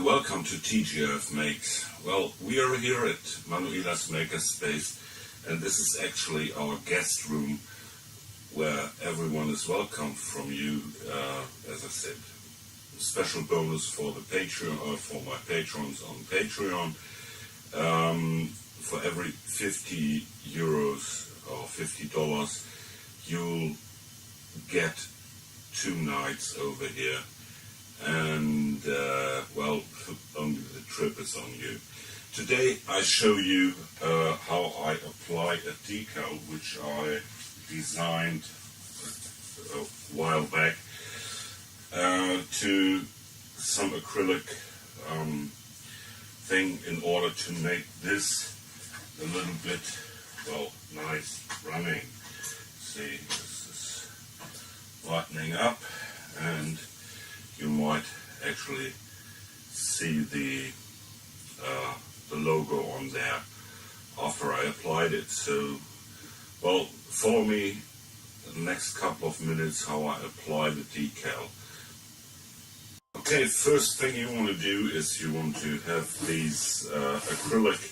and welcome to TGF Makes. Well, we are here at Manuela's Makerspace, and this is actually our guest room where everyone is welcome from you. As I said, special bonus for the Patreon, or for my patrons on Patreon. For every 50 euros or $50, you'll get 2 nights over here. And well, only the trip is on you. Today I show you how I apply a decal which I designed a while back to some acrylic thing in order to make this a little bit, well, nice running. See, this is lightening up, and you might actually see the logo on there after I applied it. So, well, follow me the next couple of minutes how I apply the decal. Okay, first thing you want to do is you want to have these acrylic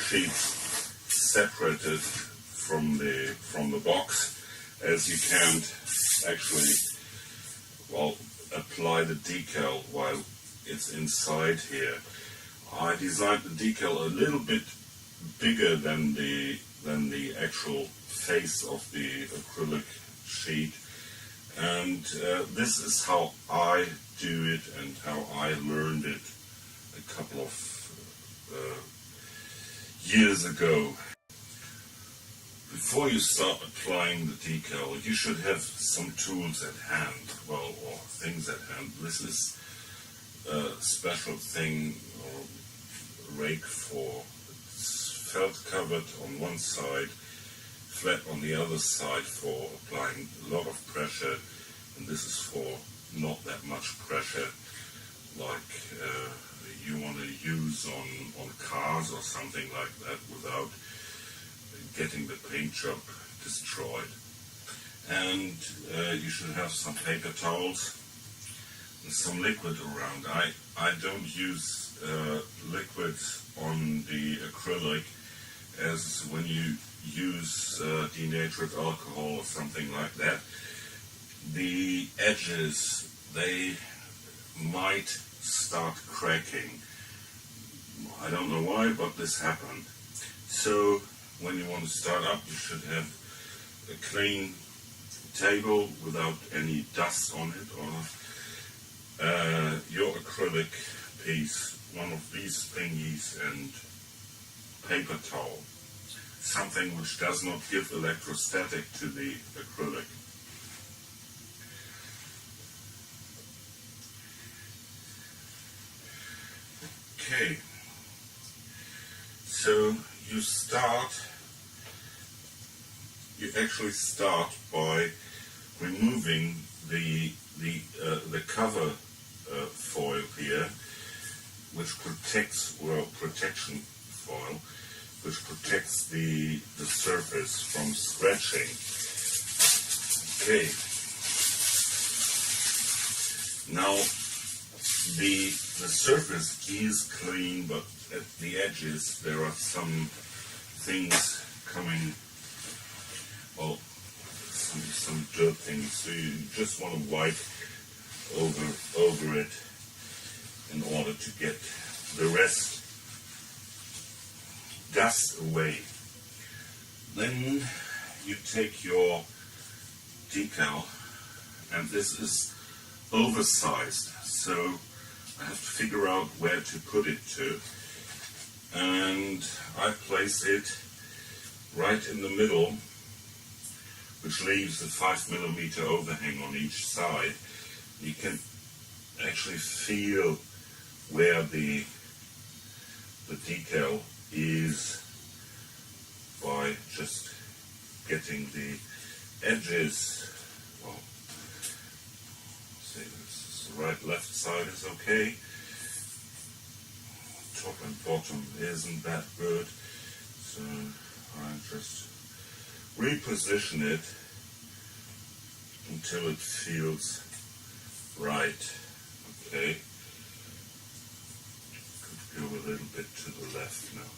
sheets separated from the box, as you can't actually, well, apply the decal while it's inside here. I designed the decal a little bit bigger than the actual face of the acrylic sheet, and this is how I do it and how I learned it a couple of years ago. Before you start applying the decal, you should have some tools at hand, well, or things at hand. This is a special thing, or rake for, it's felt covered on one side, flat on the other side for applying a lot of pressure, and this is for not that much pressure like you want to use on cars or something like that without getting the paint job destroyed. And you should have some paper towels and some liquid around. I don't use liquids on the acrylic, as when you use denatured alcohol or something like that, the edges, they might start cracking. I don't know why, but this happened. So when you want to start up, you should have a clean table without any dust on it, or your acrylic piece, one of these thingies, and paper towel, something which does not give electrostatic to the acrylic. Okay, so you actually start by removing the cover foil here, which protects, well, protection foil, which protects the surface from scratching. Okay, now the surface is clean, but at the edges there are some things coming, well, some dirt things, so you just want to wipe over it in order to get the rest dust away. Then you take your decal, and this is oversized, so I have to figure out where to put it to, and I place it right in the middle, which leaves a 5mm overhang on each side. You can actually feel where the decal is by just getting the edges. Well, see, this is the right, left side is okay. Top and bottom isn't that good, so I just reposition it until it feels right. Okay. go a little bit to the left now.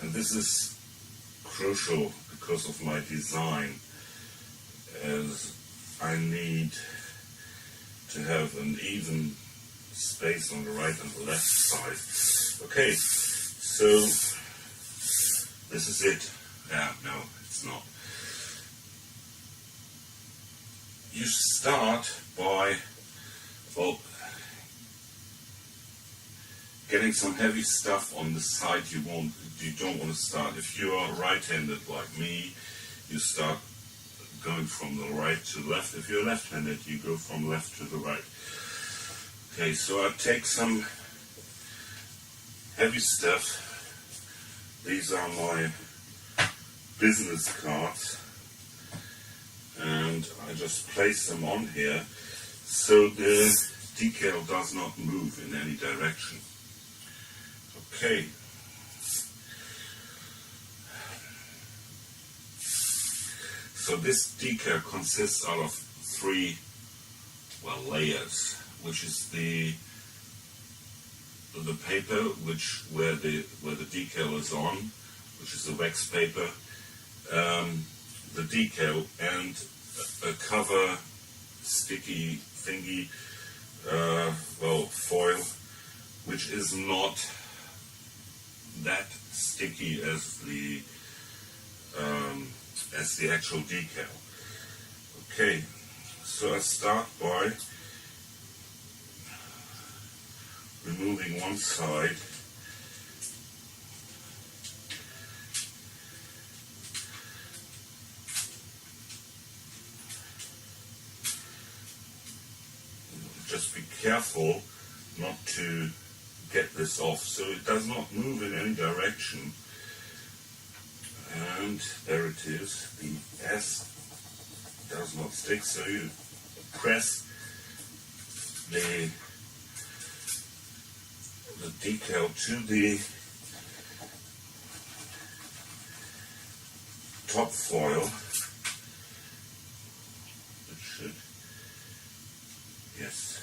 And this is crucial because of my design, as I need to have an even space on the right and the left side. Okay, so this is it. No, it's not. You start by, well, getting some heavy stuff on the side you don't want to start. If you are right-handed like me, you start going from the right to left. If you're left-handed, you go from left to the right. Okay, so I take some heavy stuff. These are my business cards, and I just place them on here so the decal does not move in any direction. Okay. So this decal consists out of three, well, layers, which is the paper where the decal is on, which is the wax paper, the decal, and a cover sticky thingy, well, foil, which is not that sticky as the actual decal. Okay, so I start by removing one side. Just be careful not to get this off so it does not move in any direction. And there it is. The S does not stick, so you press the decal to the top foil. It should, yes.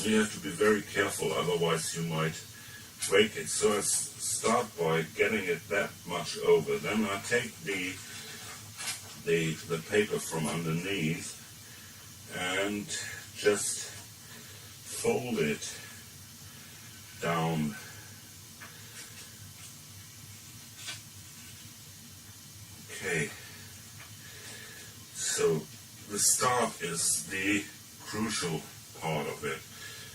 You have to be very careful, otherwise you might break it. So I start by getting it that much over. Then I take the paper from underneath and just fold it down. Okay. So the start is the crucial part of it,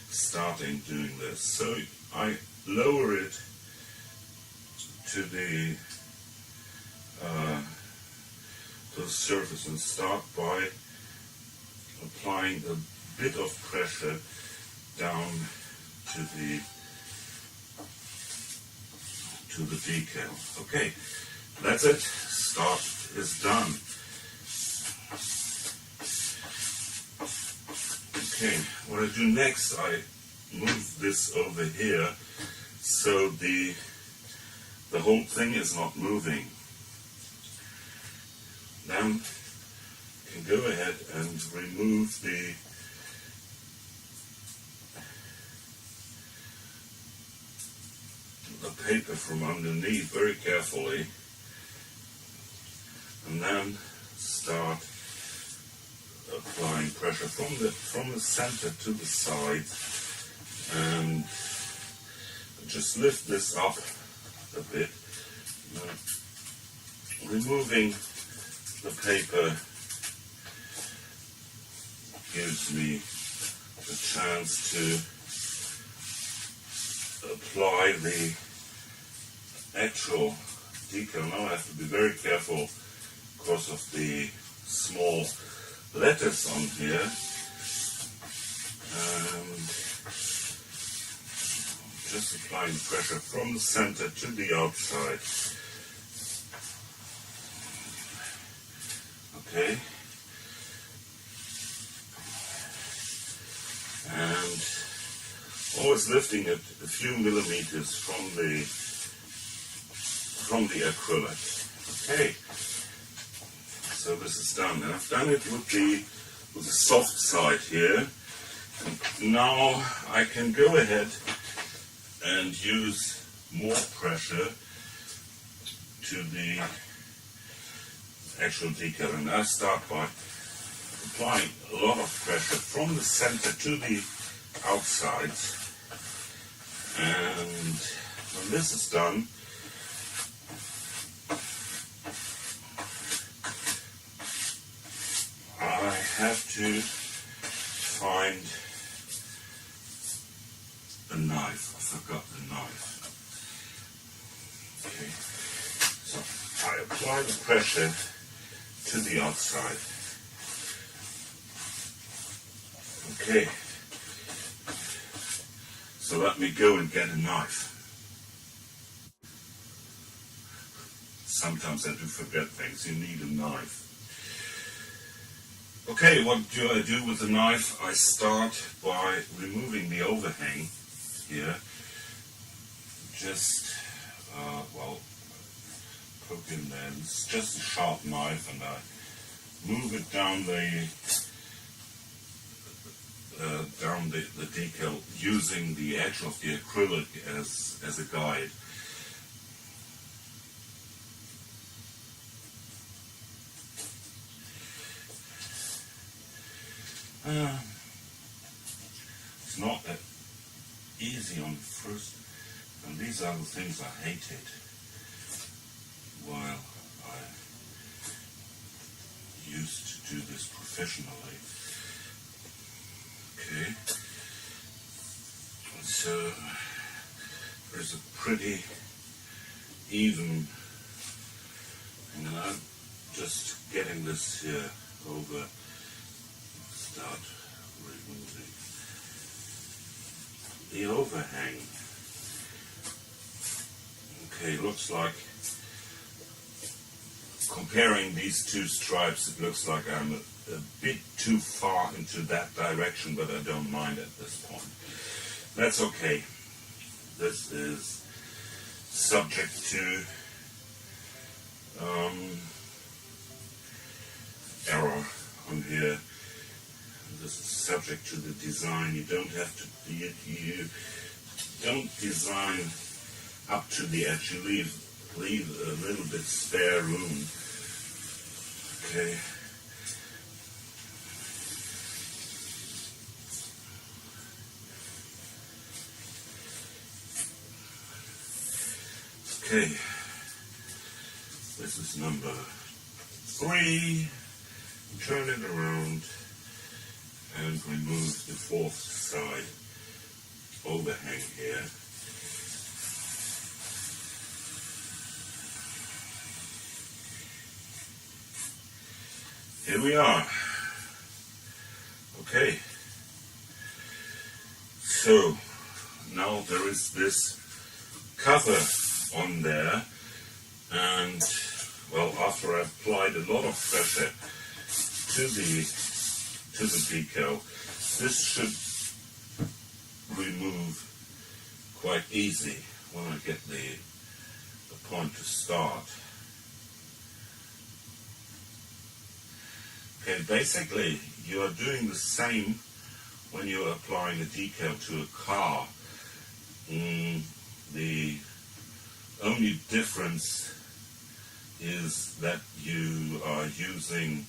starting doing this. So I lower it to the surface and start by applying a bit of pressure down to the decal. Okay, that's it. Start is done. Okay, what I do next, I move this over here so the whole thing is not moving. Then you can go ahead and remove the paper from underneath very carefully, and then start applying pressure from the center to the side, and just lift this up a bit. Removing the paper gives me the chance to apply the actual decal. Now I have to be very careful because of the small letters on here, and just applying pressure from the center to the outside. Okay, and always lifting it a few millimeters from the acrylic. Okay, So this is done, and I've done it with the soft side here. And now I can go ahead and use more pressure to the actual decal, and I start by applying a lot of pressure from the center to the outsides. And when this is done, I have to find a knife. I forgot the knife. Okay, so I apply the pressure to the outside. Okay, so let me go and get a knife. Sometimes I do forget things. You need a knife. Okay, what do I do with the knife? I start by removing the overhang here. Just, poke in there. It's just a sharp knife, and I move it down the decal using the edge of the acrylic as a guide. It's not that easy on the first, and these are the things I hated while I used to do this professionally. Okay, so there's a pretty even, and I'm just getting this here over. Start removing the overhang. Okay, looks like, comparing these two stripes, it looks like I'm a bit too far into that direction, but I don't mind at this point. That's okay. This is subject to error on here. This is subject to the design. You don't have to, you don't design up to the edge. You leave a little bit spare room. Okay. Okay. This is number 3. Turn it around and remove the fourth side overhang here. Here we are. Okay. So now there is this cover on there, and well, after I've applied a lot of pressure to the decal, this should remove quite easy when I get the point to start. Okay, basically you are doing the same when you're applying a decal to a car. The only difference is that you are using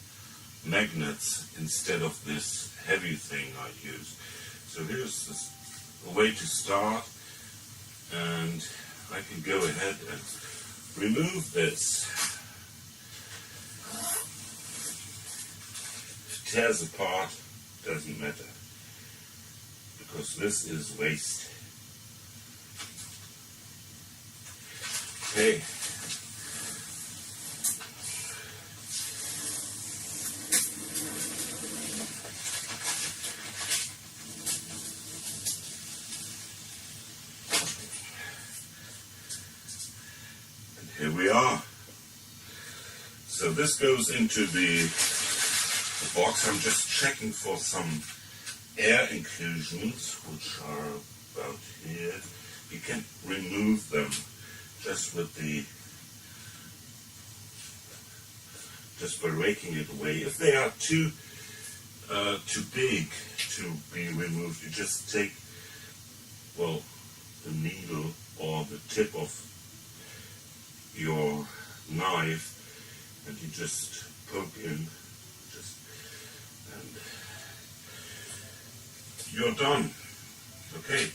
magnets instead of this heavy thing I use. So here's a way to start, and I can go ahead and remove this. If it tears apart, doesn't matter, because this is waste. Okay. Here we are. So this goes into the box. I'm just checking for some air inclusions, which are about here. You can remove them just with by raking it away. If they are too big to be removed, you just take, well, the needle or the tip of your knife and you just poke in, and you're done. Okay.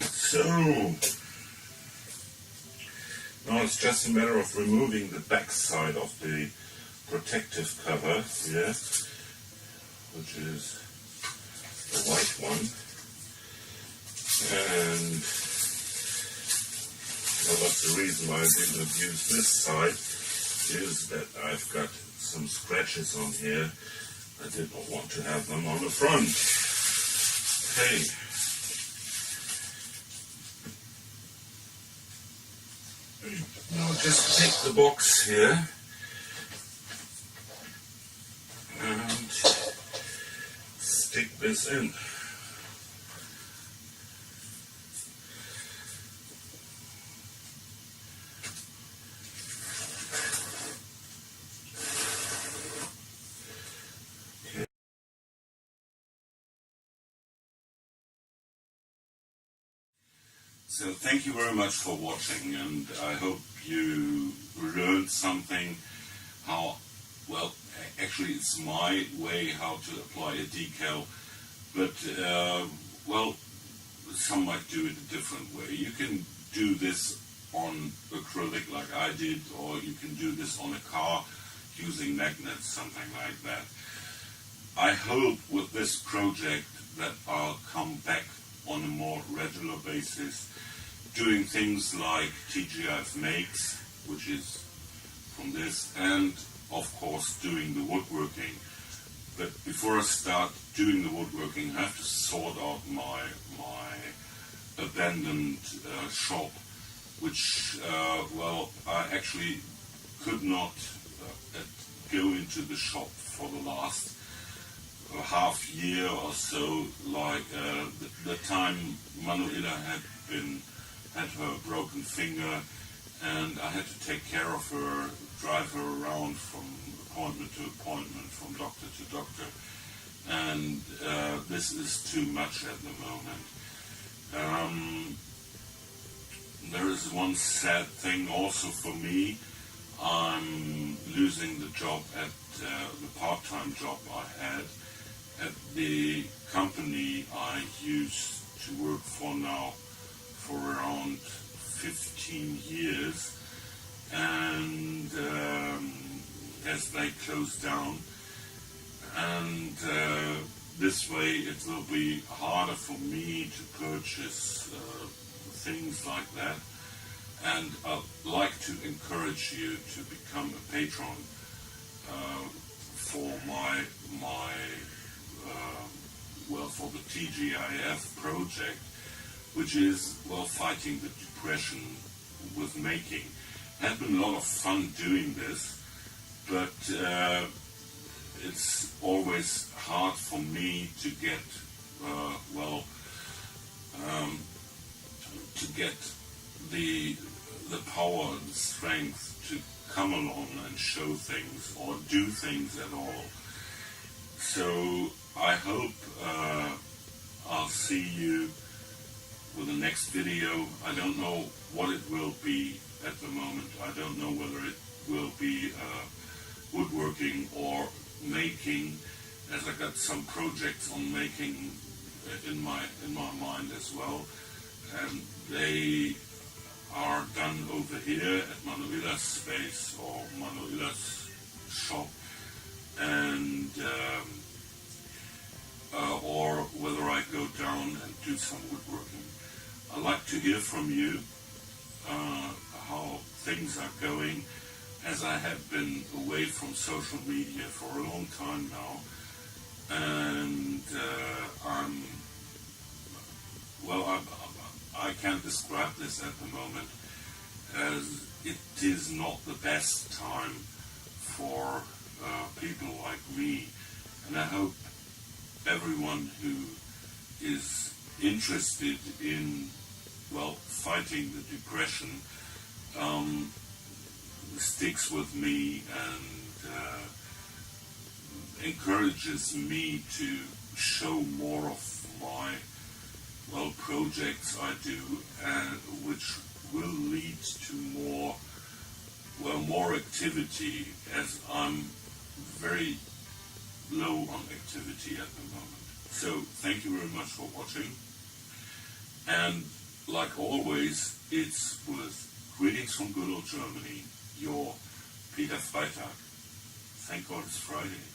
So now it's just a matter of removing the back side of the protective cover here, which is the white one. And well, that's the reason why I didn't use this side, is that I've got some scratches on here. I did not want to have them on the front. Okay. Now just take the box here and stick this in. So thank you very much for watching, and I hope you learned something how, well, actually it's my way how to apply a decal, but well, some might do it a different way. You can do this on acrylic like I did, or you can do this on a car using magnets, something like that. I hope with this project that I'll come back on a more regular basis, doing things like TGIF makes, which is from this, and of course doing the woodworking. But before I start doing the woodworking, I have to sort out my abandoned shop, which well, I actually could not go into the shop for the last half year or so, like the time Manuela had her broken finger, and I had to take care of her, drive her around from appointment to appointment, from doctor to doctor, and this is too much at the moment. There is one sad thing also for me. I'm losing the job at the part-time job I had at the company I used to work for now for around 15 years, and as they close down, and this way it will be harder for me to purchase things like that, and I'd like to encourage you to become a patron for my well, for the TGIF project, which is, well, fighting the depression with making. It had been a lot of fun doing this, but it's always hard for me to get, well, to get the power and the strength to come along and show things or do things at all. So I hope I'll see you with the next video. I don't know what it will be at the moment. I don't know whether it will be woodworking or making, as I got some projects on making in my mind as well, and they are done over here at Manuela's space or Manuela's shop, and or whether I go down and do some woodworking. I'd like to hear from you how things are going, as I have been away from social media for a long time now, and I can't describe this at the moment, as it is not the best time for people like me, and I hope everyone who is interested in, well, fighting the depression sticks with me and encourages me to show more of my projects I do, which will lead to more activity, as I'm very low on activity at the moment. So thank you very much for watching, and like always, it's with greetings from good old Germany, your Peter Freitag. Thank God it's Friday.